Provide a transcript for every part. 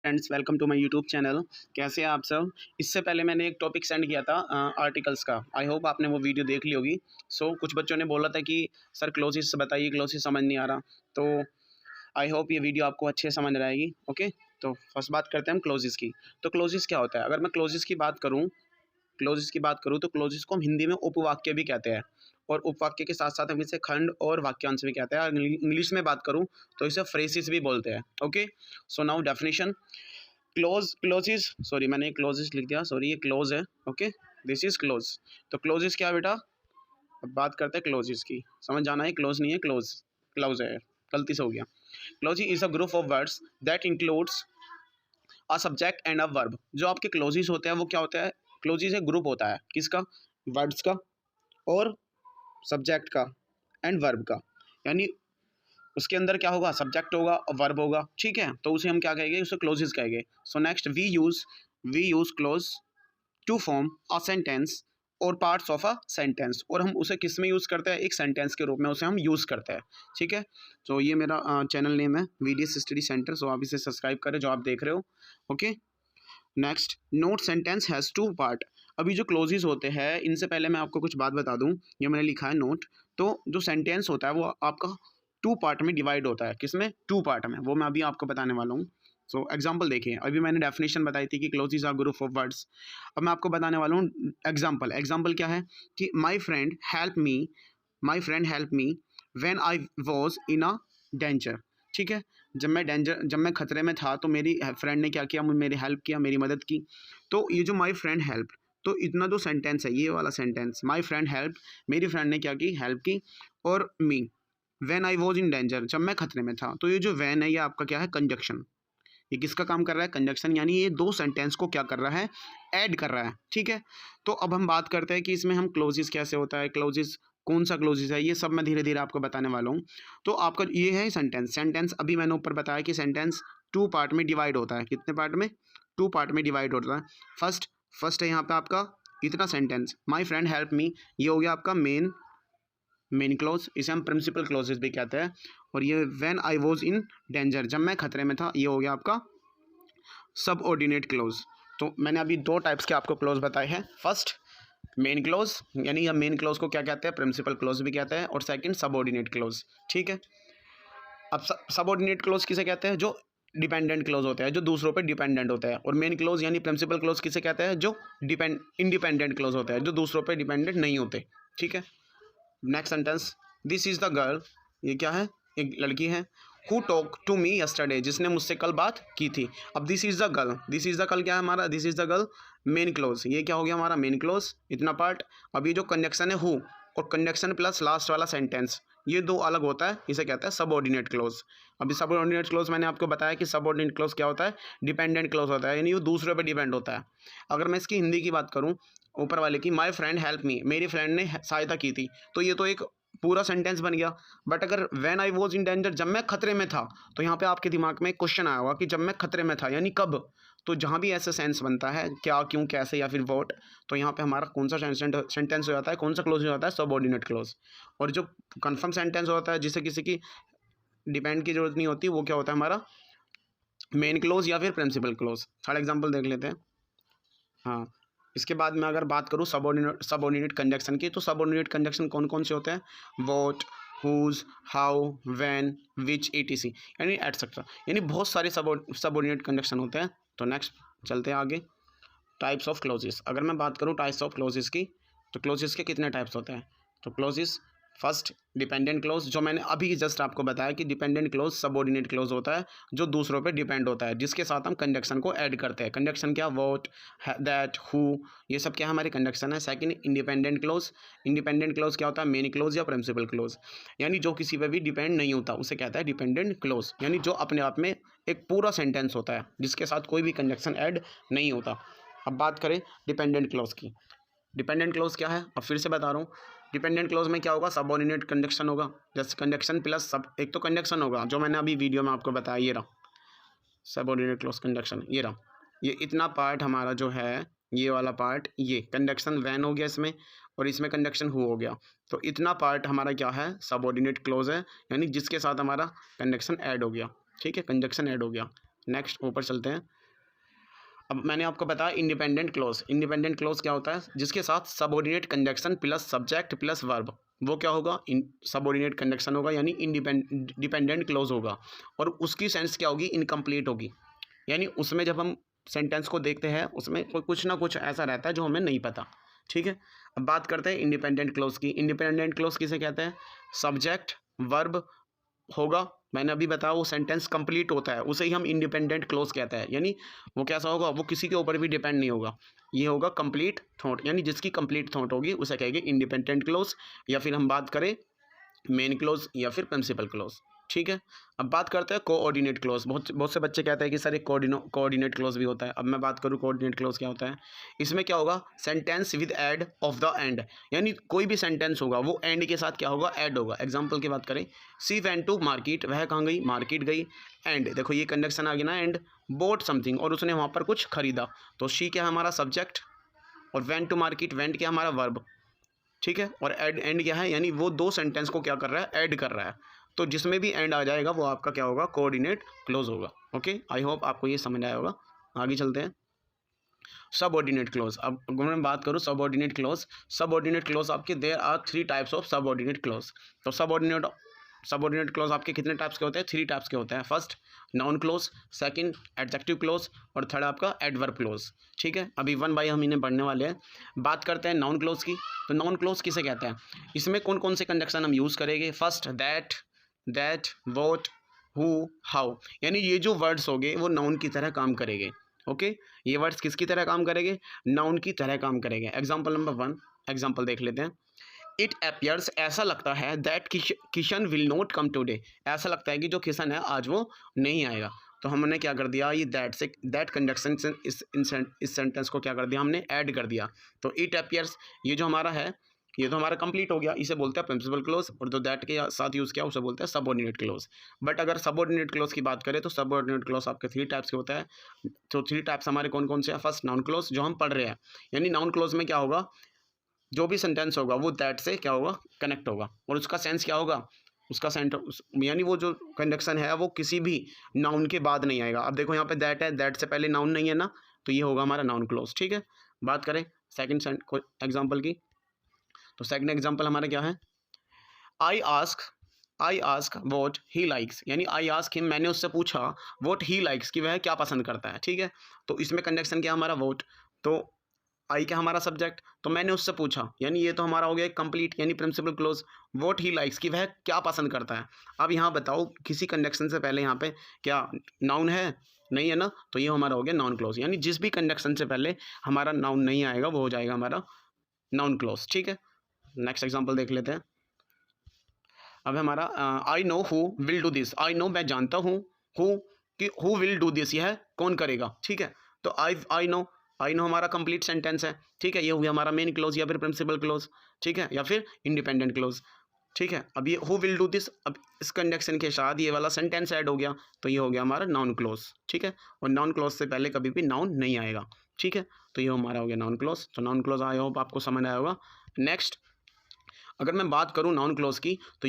Friends, welcome to my YouTube channel. कैसे हैं आप सब। इससे पहले मैंने एक टॉपिक सेंड किया था आर्टिकल्स का। आई होप आपने वो वीडियो देख ली होगी। कुछ बच्चों ने बोला था कि सर क्लोजेस बताइए, क्लोजेस समझ नहीं आ रहा। तो आई होप ये वीडियो आपको अच्छे समझ में आएगी। ओके, तो फर्स्ट बात करते हैं हम क्लोजेस की। तो क्लोजेस क्या होता है? अगर मैं क्लोजेस की बात करूँ तो क्लोजेस को हम हिंदी में उपवाक्य भी कहते हैं, और उपवाक्य के साथ साथ हम इसे खंड और वाक्यांश भी कहते हैं। और इंग्लिश में बात करूँ तो इसे फ्रेसिस भी बोलते हैं। Okay, so now definition. Clauses, sorry मैंने क्लोजेस लिख दिया, सॉरी ये क्लोज है। Okay, this is clause. तो क्लोजेस क्या बेटा? अब बात करते हैं क्लोजेस की। समझ जाना है, क्लोज नहीं है, क्लोज क्लोज है, गलती से हो गया। Close is a group of words that includes a subject and a verb. जो आपके क्लोजेस होते हैं वो क्या होता है? क्लोजेस एक ग्रुप होता है किसका? वर्ड्स का, और सब्जेक्ट का, एंड वर्ब का। यानी उसके अंदर क्या होगा? सब्जेक्ट होगा और वर्ब होगा। ठीक है, तो उसे हम क्या कहेंगे? उसे क्लोजेस कहेंगे। So next, we use clause to form a sentence और पार्ट्स ऑफ अ सेंटेंस। और हम उसे किस में यूज़ करते हैं? एक सेंटेंस के रूप में उसे हम यूज़ करते हैं। ठीक है, तो ये मेरा चैनल नेम है वीडीएस स्टडी सेंटर। सो आप इसे सब्सक्राइब करें जो आप देख रहे हो। Okay, next, note sentence has two part. अभी जो क्लोजेस होते हैं, इनसे पहले मैं आपको कुछ बात बता दूं। ये मैंने लिखा है नोट। तो जो सेंटेंस होता है वो आपका टू पार्ट में डिवाइड होता है। किसमें? टू पार्ट में। वो मैं अभी आपको बताने वाला हूँ। सो एग्जाम्पल देखिए, अभी मैंने डेफिनेशन बताई थी कि clauses are group of words. अब मैं आपको बताने वाला हूँ एग्जाम्पल क्या है कि my friend help me when I was in a danger. ठीक है, जब मैं खतरे में था तो मेरी फ्रेंड ने क्या किया? मेरी हेल्प किया, मेरी मदद की। तो ये जो माई फ्रेंड हेल्प, तो इतना जो सेंटेंस है, ये वाला सेंटेंस, माई फ्रेंड हेल्प, मेरी फ्रेंड ने क्या की? हेल्प की। और me when I was in danger, जब मैं खतरे में था। तो ये जो व्हेन है, ये आपका क्या है? कंजक्शन। ये किसका काम कर रहा है? कंजक्शन। यानी ये दो सेंटेंस को क्या कर रहा है? ऐड कर रहा है। ठीक है, तो अब हम बात करते हैं कि इसमें हम क्लोजेस कैसे होता है, क्लोजेस कौन सा क्लोजेस है, ये सब मैं धीरे धीरे आपको बताने वाला हूँ। तो आपका ये है सेंटेंस अभी मैंने ऊपर बताया कि सेंटेंस टू पार्ट में डिवाइड होता है। कितने पार्ट में? टू पार्ट में डिवाइड होता है। फर्स्ट है यहाँ पे आपका इतना sentence, my friend help me, ये हो गया आपका मेन क्लोज। इसे हम प्रिंसिपल क्लोजेस भी कहते हैं। और ये when I was in danger, जब मैं खतरे में था, ये हो गया आपका सब ऑर्डिनेट क्लोज। तो मैंने अभी दो टाइप्स के आपको क्लोज बताए हैं। फर्स्ट, मेन क्लोज, यानी हम मेन क्लोज को क्या कहते हैं? प्रिंसिपल क्लोज भी कहते हैं। और सेकंड, सबऑर्डिनेट क्लोज। ठीक है, अब सबऑर्डिनेट क्लोज किसे कहते हैं? जो डिपेंडेंट क्लोज होते हैं, जो दूसरों पे डिपेंडेंट होते हैं। और मेन क्लोज यानी प्रिंसिपल क्लोज किसे कहते हैं? जो इंडिपेंडेंट क्लोज होते हैं, जो दूसरों पे डिपेंडेंट नहीं होते। ठीक है, next sentence, this is the girl, ये क्या है? एक लड़की है। Who talk to me yesterday, जिसने मुझसे कल बात की थी। अब दिस इज द गर्ल, क्या है हमारा? This is the girl main close. ये क्या हो गया हमारा? मेन क्लोज, इतना पार्ट। अब ये जो कंजक्शन है हु, और कंजक्शन प्लस लास्ट वाला सेंटेंस, ये दो अलग होता है, इसे कहते हैं सबऑर्डिनेट क्लोज। अभी सबऑर्डिनेट क्लोज मैंने आपको बताया कि सबऑर्डिनेट क्लोज क्या होता है? डिपेंडेंट क्लोज होता है, यानी वो दूसरे पर डिपेंड होता है। अगर मैं इसकी हिंदी की बात करूँ, ऊपर वाले की, माई फ्रेंड हेल्प मी, मेरी फ्रेंड ने सहायता की थी, तो ये तो एक पूरा सेंटेंस बन गया। बट अगर when I was in danger, जब मैं खतरे में था, तो यहाँ पे आपके दिमाग में क्वेश्चन आया होगा कि जब मैं खतरे में था यानी कब। तो जहाँ भी ऐसा सेंस बनता है, क्या, क्यों, कैसे या फिर वॉट, तो यहाँ पे हमारा कौन सा सेंटेंस हो जाता है? कौन सा क्लोज हो जाता है? Subordinate close. और जो कन्फर्म सेंटेंस होता है, जिसे किसी की डिपेंड की जरूरत नहीं होती, वो क्या होता है हमारा? मेन क्लोज या फिर प्रिंसिपल क्लोज। थर्ड एग्जाम्पल देख लेते हैं। हाँ, इसके बाद मैं अगर बात करूँ सबऑर्डिनेट कंजक्शन की, तो सबऑर्डिनेट कंजक्शन कौन कौन से होते हैं? What, whose, how, when, which, etc, यानी एटसेट्रा। यानी बहुत सारे सबऑर्डिनेट कंजक्शन होते हैं। तो नेक्स्ट चलते हैं आगे। Types of clauses. अगर मैं बात करूँ टाइप्स ऑफ क्लोजेस की, तो क्लोजेस के कितने टाइप्स होते हैं? तो क्लोजेस, फर्स्ट डिपेंडेंट क्लोज, जो मैंने अभी जस्ट आपको बताया कि डिपेंडेंट क्लोज सबऑर्डिनेट क्लोज होता है, जो दूसरों पे डिपेंड होता है, जिसके साथ हम कंजक्शन को ऐड करते हैं। कंजक्शन क्या? वॉट, दैट, हु, ये सब क्या हमारे कंजक्शन है। Second, independent clause. Independent clause क्या होता है? मेन क्लोज या प्रिंसिपल क्लोज, यानी जो किसी पे भी डिपेंड नहीं होता, उसे कहता है डिपेंडेंट क्लोज। यानी जो अपने आप में एक पूरा सेंटेंस होता है, जिसके साथ कोई भी कंजक्शन ऐड नहीं होता। अब बात करें डिपेंडेंट क्लोज की। डिपेंडेंट क्लोज क्या है? अब फिर से बता रहा हूँ, डिपेंडेंट क्लोज में क्या होगा? सबऑर्डिनेट कंजक्शन होगा। जैसे कंजक्शन प्लस सब, एक तो कंजक्शन होगा जो मैंने अभी वीडियो में आपको बताया, ये रहा सबऑर्डिनेट क्लोज कंजक्शन, ये रहा। ये इतना पार्ट हमारा जो है, ये वाला पार्ट, ये कंजक्शन वैन हो गया इसमें, और इसमें कंजक्शन हु हो गया। तो इतना पार्ट हमारा क्या है? सबऑर्डिनेट क्लोज है, यानी जिसके साथ हमारा कंजक्शन ऐड हो गया। ठीक है, कंजक्शन ऐड हो गया। नेक्स्ट ऊपर चलते हैं। अब मैंने आपको बताया इंडिपेंडेंट क्लोज। इंडिपेंडेंट क्लोज क्या होता है? जिसके साथ subordinate conjunction plus subject plus verb, वो क्या होगा? सबऑर्डिनेट कंजक्शन होगा, यानी डिपेंडेंट क्लोज होगा। और उसकी सेंस क्या होगी? इनकम्प्लीट होगी। यानी उसमें जब हम सेंटेंस को देखते हैं उसमें कुछ ना कुछ ऐसा रहता है जो हमें नहीं पता। ठीक है, अब बात करते हैं इंडिपेंडेंट क्लोज की। इंडिपेंडेंट क्लोज किसे कहते हैं? सब्जेक्ट वर्ब होगा, मैंने अभी बताया, वो सेंटेंस कंप्लीट होता है, उसे ही हम इंडिपेंडेंट क्लोज कहते हैं। यानी वो कैसा होगा? वो किसी के ऊपर भी डिपेंड नहीं होगा, ये होगा कंप्लीट थॉट, यानी जिसकी कंप्लीट थॉट होगी उसे कहेंगे इंडिपेंडेंट क्लोज, या फिर हम बात करें मेन क्लोज या फिर प्रिंसिपल क्लोज। ठीक है, अब बात करते हैं कोऑर्डिनेट क्लोज। बहुत से बच्चे कहते हैं कि सर एक कोऑर्डिनेट क्लोज भी होता है। अब मैं बात करूँ कोऑर्डिनेट क्लोज क्या होता है। इसमें क्या होगा? Sentence with add of the end, यानी कोई भी सेंटेंस होगा वो एंड के साथ क्या होगा? ऐड होगा। एग्जाम्पल की बात करें, सी वेंट टू मार्केट, वह कहाँ गई? मार्केट गई। एंड देखो ये कंडक्शन आ गया ना, एंड बोट समथिंग, और उसने वहाँ पर कुछ खरीदा। तो शी क्या है? हमारा सब्जेक्ट, और वेंट टू मार्केट, वेंट क्या? हमारा वर्ब। ठीक है, और एंड क्या है? यानी वो दो सेंटेंस को क्या कर रहा है? ऐड कर रहा है। तो जिसमें भी एंड आ जाएगा वो आपका क्या होगा? कोऑर्डिनेट क्लोज होगा। ओके, आई होप आपको ये समझ आया होगा। आगे चलते हैं सबऑर्डिनेट क्लोज। अब अगर मैं बात करूँ सबऑर्डिनेट क्लोज आपके there are 3 types of subordinate clause. तो सबऑर्डिनेट क्लोज आपके कितने टाइप्स के होते हैं? 3 टाइप्स के होते हैं। First noun close, second adjective close, और थर्ड आपका एडवर्ब क्लोज। ठीक है, अभी वन बाय हम इन्हें पढ़ने वाले हैं। बात करते हैं नाउन क्लोज की। तो नाउन क्लोज किसे कहते हैं? इसमें कौन कौन से कंजक्शन हम यूज़ करेंगे? First that, what, who, how, यानी ये जो वर्ड्स होंगे वो नाउन की तरह काम करेंगे। ओके, ये वर्ड्स किसकी तरह काम करेंगे? नाउन की तरह काम करेंगे। एग्जाम्पल नंबर 1, एग्जाम्पल देख लेते हैं। इट अपियर्स, ऐसा लगता है, that Kishan will not come today, ऐसा लगता है कि जो किशन है आज वो नहीं आएगा। तो हमने क्या कर दिया? ये दैट कंजक्शन से इस सेंटेंस को क्या कर दिया? हमने ऐड कर दिया। तो इट अपियर्स ये जो हमारा है ये तो हमारा कंप्लीट हो गया, इसे बोलते हैं प्रिंसिपल क्लोज, और जो दैट के साथ यूज़ किया उसे बोलते हैं सबऑर्डिनेट क्लोज। बट अगर सबऑर्डिनेट क्लोज की बात करें तो सबऑर्डिनेट क्लोज आपके 3 टाइप्स के होता है। तो 3 टाइप्स हमारे कौन कौन से हैं? फर्स्ट नाउन क्लोज, जो हम पढ़ रहे हैं, यानी नाउन क्लोज में क्या होगा? जो भी सेंटेंस होगा वो दैट से क्या होगा? कनेक्ट होगा, और उसका सेंस क्या होगा? उसका सेंटेंस यानी वो जो कंजक्शन है वो किसी भी नाउन के बाद नहीं आएगा। अब देखो यहाँ पे दैट है, दैट से पहले नाउन नहीं है ना, तो ये होगा हमारा नाउन क्लोज। ठीक है, बात करें सेकंड एग्जांपल की। तो सेकंड एग्जांपल हमारा क्या है? I ask what he likes, यानी आई आस्क हिम, मैंने उससे पूछा, वॉट ही लाइक्स, कि वह क्या पसंद करता है। ठीक है, तो इसमें कंजक्शन क्या हमारा? वॉट। तो आई क्या हमारा सब्जेक्ट, तो मैंने उससे पूछा, यानी ये तो हमारा हो गया कंप्लीट, यानी principal clause. What he likes, कि वह क्या पसंद करता है। अब यहाँ बताओ किसी कंजक्शन से पहले यहाँ पे क्या नाउन है? नहीं है ना, तो ये हमारा हो गया नाउन क्लोज, यानी जिस भी कंजक्शन से पहले हमारा नाउन नहीं आएगा वो हो जाएगा हमारा नाउन क्लोज। ठीक है, नेक्स्ट एग्जाम्पल देख लेते हैं। अब हमारा I know who will do this, I know मैं जानता हूँ, हु कि हु विल डू दिस, यह कौन करेगा। ठीक है, तो आई नो हमारा कंप्लीट सेंटेंस है। ठीक है, ये हो गया हमारा मेन क्लोज या फिर प्रिंसिपल क्लोज। ठीक है, या फिर इंडिपेंडेंट क्लोज। ठीक है, अब ये हु विल डू दिस, अब इस कंजक्शन के साथ ये वाला सेंटेंस ऐड हो गया, तो ये हो गया हमारा नाउन क्लोज। ठीक है, और नाउन क्लोज से पहले कभी भी नाउन नहीं आएगा। ठीक है, तो ये हमारा हो गया नाउन क्लोज। तो नाउन क्लोज आई होप आपको समझ आया होगा। नेक्स्ट अगर मैं बात करूँ नाउन क्लोज की, तो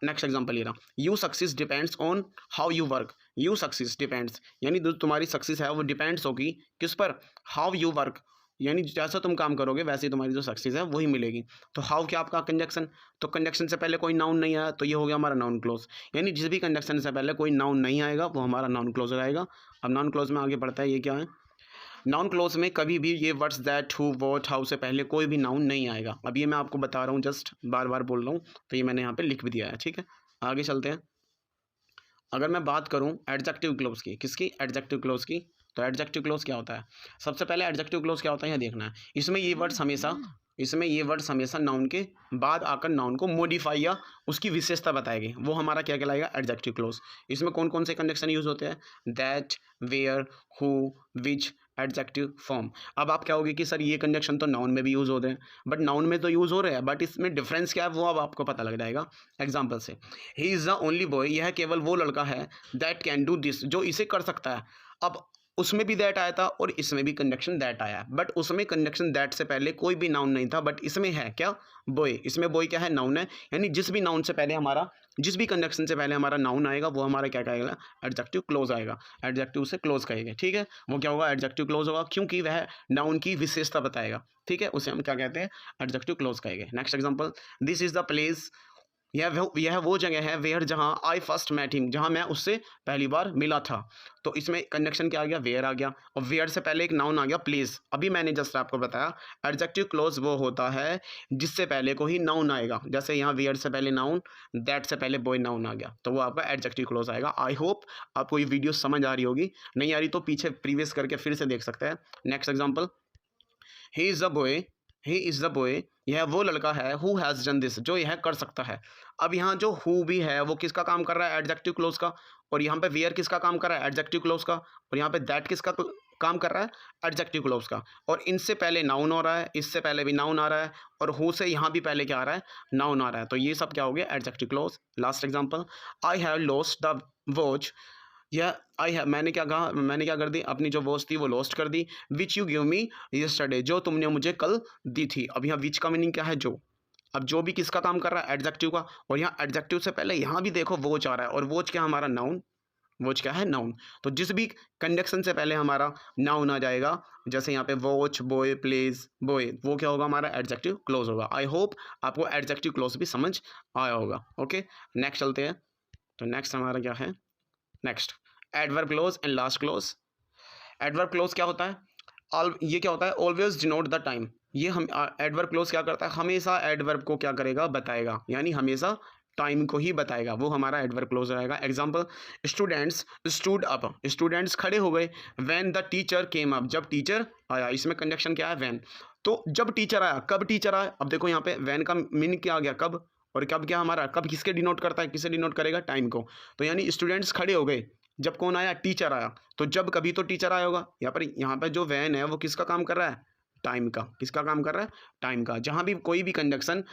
नेक्स्ट एग्जांपल ये रहा, you success depends on how you work. You success depends, यानी जो तुम्हारी सक्सेस है वो डिपेंड्स होगी किस पर? हाउ यू वर्क, यानी जैसा तुम काम करोगे वैसे ही तुम्हारी जो सक्सेस है वही मिलेगी। तो हाउ क्या आपका कंजक्शन, तो कंजक्शन से पहले कोई नाउन नहीं आया, तो ये हो गया हमारा नाउन क्लोज, यानी जिस भी कंजक्शन से पहले कोई नाउन नहीं आएगा वो हमारा नाउन क्लोज रहेगा। अब नाउन क्लोज में आगे बढ़ता है, ये क्या है? नाउन क्लोज में कभी भी ये words that, who, what, how से पहले कोई भी नाउन नहीं आएगा। अब ये मैं आपको बता रहा हूँ, जस्ट बार बार बोल रहा हूँ, तो ये मैंने यहाँ पे लिख भी दिया है। ठीक है, आगे चलते हैं। अगर मैं बात करूँ एडजेक्टिव क्लोज की, किसकी? एडजेक्टिव क्लोज की। तो एडजेक्टिव क्लोज क्या होता है? सबसे पहले एडजेक्टिव क्लोज क्या होता है यह देखना है। इसमें ये वर्ड्स हमेशा नाउन के बाद आकर नाउन को मॉडिफाई या उसकी विशेषता बताएगी, वो हमारा क्या कहलाएगा? Adjective clause. इसमें कौन कौन से कंजक्शन यूज होते हैं? That, where, who, which, adjective form. अब आप क्या होगी कि सर ये कंजक्शन तो नाउन में भी यूज़ होते हैं, बट नाउन में तो यूज़ हो रहे हैं, बट इसमें डिफरेंस क्या है वो अब आपको पता लग जाएगा एग्जाम्पल से। He is the only boy, यह केवल वो लड़का है, दैट कैन डू दिस, जो इसे कर सकता है। अब उसमें भी दैट आया था और इसमें भी कंजंक्शन दैट आया है, बट उसमें कंजंक्शन दैट से पहले कोई भी नाउन नहीं था, बट इसमें है क्या, बॉय। इसमें बॉय क्या है, नाउन है, यानी जिस भी नाउन से पहले हमारा, जिस भी कंजंक्शन से पहले हमारा नाउन आएगा वो हमारा क्या कहेगा, एडजेक्टिव क्लोज आएगा, एडजेक्टिव से क्लोज कहेंगे, ठीक है। वो क्या होगा, एडजेक्टिव क्लोज होगा, क्योंकि वह नाउन की विशेषता बताएगा, ठीक है, उसे हम क्या कहते हैं, एडजेक्टिव क्लोज कहेंगे। Next example, this is the place, यह वो जगह है वेयर, जहाँ आई फर्स्ट मेट हिम, जहाँ मैं उससे पहली बार मिला था। तो इसमें कंजंक्शन क्या आ गया, वेयर आ गया, और वेयर से पहले एक नाउन आ गया, प्लेस। अभी मैंने जस्ट आपको बताया एडजेक्टिव क्लोज वो होता है जिससे पहले को ही नाउन आएगा, जैसे यहाँ वेयर से पहले नाउन, दैट से पहले बॉय नाउन आ गया, तो वो आपका एडजेक्टिव क्लोज आएगा। आई होप आपको ये वीडियो समझ आ रही होगी, नहीं आ रही तो पीछे प्रीवियस करके फिर से देख सकते हैं। Next example, he is the boy, he is the boy, यह वो लड़का है, हु हैज़ डन दिस, जो यह कर सकता है। अब यहाँ जो हु भी है वो किसका काम कर रहा है, एडजेक्टिव क्लोज का, और यहाँ पे वेयर किसका काम कर रहा है, एडजेक्टिव क्लोज का, और यहाँ पे दैट किसका काम कर रहा है, एडजेक्टिव क्लोज का। और इनसे पहले नाउन हो रहा है, इससे पहले भी नाउन आ रहा है, और हु से यहाँ भी पहले क्या आ रहा है, नाउन आ रहा है, तो ये सब क्या हो गया, adjective close. Last example, I have lost the watch, यह आई है, मैंने क्या कहा, मैंने क्या कर दी, अपनी जो वॉच थी वो लॉस्ट कर दी, which you give me yesterday, जो तुमने मुझे कल दी थी। अब यहाँ विच का मीनिंग क्या है, जो। अब जो भी किसका काम कर रहा है, एडजेक्टिव का, और यहाँ एडजेक्टिव से पहले यहाँ भी देखो वॉच आ रहा है, और वॉच क्या हमारा नाउन, वॉच क्या है, नाउन। तो जिस भी कंजंक्शन से पहले हमारा नाउन आ जाएगा, जैसे यहाँ पे वॉच, बॉय, प्लेस, बॉय, वो क्या होगा, हमारा एडजेक्टिव क्लोज होगा। आई होप आपको एडजेक्टिव क्लोज भी समझ आया होगा। ओके, नेक्स्ट चलते हैं। तो नेक्स्ट हमारा क्या है, next adverb close and last close. Adverb close क्या होता है, ये क्या होता है, ऑलवेज डिनोट द टाइम। ये हम एडवर्ब क्लोज क्या करता है, हमेशा एडवर्ब को क्या करेगा, बताएगा, यानी हमेशा टाइम को ही बताएगा, वो हमारा एडवर्ब क्लोज रहेगा। Example, students stood up, students खड़े हो गए, when the teacher came up, जब टीचर आया। इसमें कंजंक्शन क्या है, व्हेन। तो जब टीचर आया, कब टीचर आया, अब देखो यहाँ पे व्हेन का मीनिंग क्या आ गया, कब, और कब क्या हमारा, कब किसके डिनोट करता है, किसे डिनोट करेगा, टाइम को। तो यानी स्टूडेंट्स खड़े हो गए जब कौन आया, टीचर आया। तो जब कभी तो टीचर आया होगा, यहाँ पर जो वैन है वो किसका काम कर रहा है, टाइम का। किसका काम कर रहा है, टाइम का। जहाँ भी कोई भी कंजंक्शन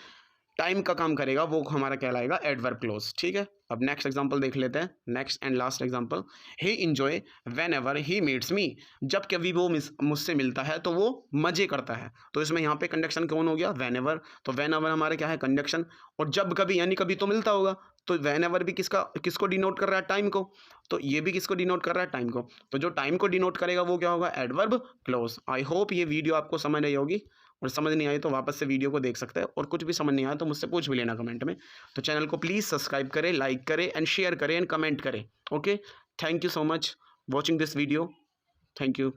टाइम का काम करेगा वो हमारा कहलाएगा एडवर्ब क्लोज, ठीक है। अब नेक्स्ट एग्जांपल देख लेते हैं, next and last example, he enjoy when ever he meets मी, जब कभी वो मुझसे मिलता है तो वो मजे करता है। तो इसमें यहाँ पे कंजंक्शन कौन हो गया, वेन एवर। तो वेन एवर हमारे क्या है, कंजंक्शन, और जब कभी यानी कभी तो मिलता होगा, तो वेन एवर भी किसको डिनोट कर रहा है, टाइम को। तो ये भी किसको डिनोट कर रहा है, टाइम को। तो जो टाइम को डिनोट करेगा वो क्या होगा, एडवर्ब क्लोज। आई होप ये वीडियो आपको समझ आई होगी, और समझ नहीं आई तो वापस से वीडियो को देख सकते हैं, और कुछ भी समझ नहीं आया तो मुझसे पूछ भी लेना कमेंट में। तो चैनल को प्लीज़ सब्सक्राइब करें, लाइक करें एंड शेयर करें एंड कमेंट करें। Okay, thank you so much watching this video, thank you.